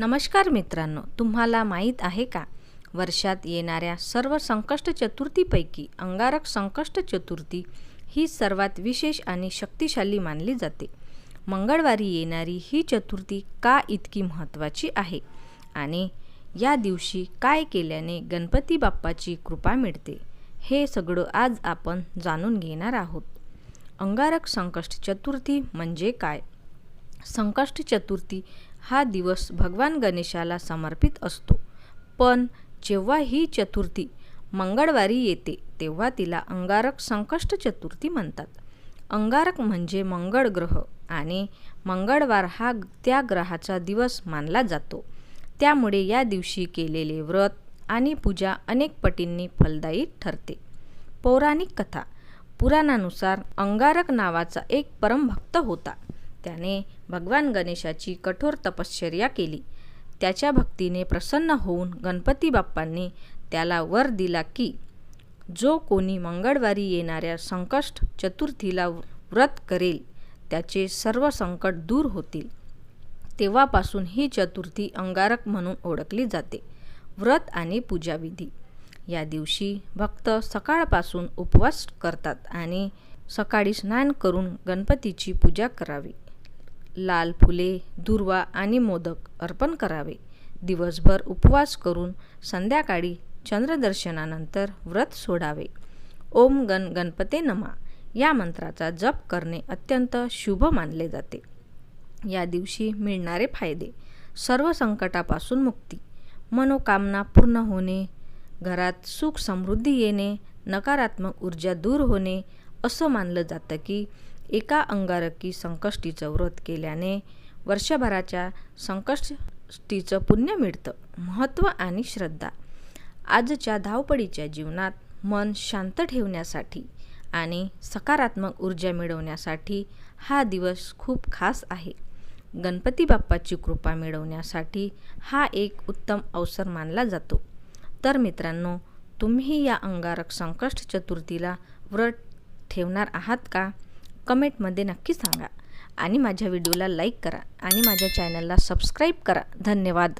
नमस्कार मित्रांनो, तुम्हाला माहीत आहे का? वर्षात येणाऱ्या सर्व संकष्ट चतुर्थीपैकी अंगारक संकष्ट चतुर्थी ही सर्वात विशेष आणि शक्तिशाली मानली जाते. मंगळवारी येणारी ही चतुर्थी का इतकी महत्त्वाची आहे आणि या दिवशी काय केल्याने गणपती बाप्पाची कृपा मिळते, हे सगळं आज आपण जाणून घेणार आहोत. अंगारक संकष्ट चतुर्थी म्हणजे काय? संकष्ट चतुर्थी हा दिवस भगवान गणेशाला समर्पित असतो. पण जेव्हा ही चतुर्थी मंगळवारी येते तेव्हा तिला अंगारक संकष्ट चतुर्थी म्हणतात. अंगारक म्हणजे मंगळ ग्रह आणि मंगळवार हा त्या ग्रहाचा दिवस मानला जातो. त्यामुळे या दिवशी केलेले व्रत आणि पूजा अनेक पटींनी फलदायी ठरते. पौराणिक कथा. पुराणानुसार अंगारक नावाचा एक परमभक्त होता. त्याने भगवान गणेशाची कठोर तपश्चर्या केली. त्याच्या भक्तीने प्रसन्न होऊन गणपती बाप्पांनी त्याला वर दिला की जो कोणी मंगळवारी येणाऱ्या संकष्ट चतुर्थीला व्रत करेल त्याचे सर्व संकट दूर होतील. तेव्हापासून ही चतुर्थी अंगारक म्हणून ओळखली जाते. व्रत आणि पूजाविधी. या दिवशी भक्त सकाळपासून उपवास करतात आणि सकाळी स्नान करून गणपतीची पूजा करावी. लाल फुले, दुर्वा आणि मोदक अर्पण करावे. दिवसभर उपवास करून संध्याकाळी चंद्रदर्शनानंतर व्रत सोडावे. ओम गणपते नमः या मंत्राचा जप करणे अत्यंत शुभ मानले जाते. या दिवशी मिळणारे फायदे. सर्व संकटापासून मुक्ती, मनोकामना पूर्ण होणे, घरात सुख समृद्धी येणे, नकारात्मक ऊर्जा दूर होणे. असं मानलं जातं की एका अंगारकी संकष्टीचं व्रत केल्याने वर्षभराच्या संकष्टीचं पुण्य मिळतं. महत्त्व आणि श्रद्धा. आजच्या धावपळीच्या जीवनात मन शांत ठेवण्यासाठी आणि सकारात्मक ऊर्जा मिळवण्यासाठी हा दिवस खूप खास आहे. गणपती बाप्पाची कृपा मिळवण्यासाठी हा एक उत्तम अवसर मानला जातो. तर मित्रांनो, तुम्ही या अंगारक संकष्ट चतुर्थीला व्रत ठेवणार आहात का? कमेंटमध्ये नक्की सांगा आणि माझ्या व्हिडिओला लाईक करा आणि माझ्या चॅनलला सबस्क्राईब करा. धन्यवाद.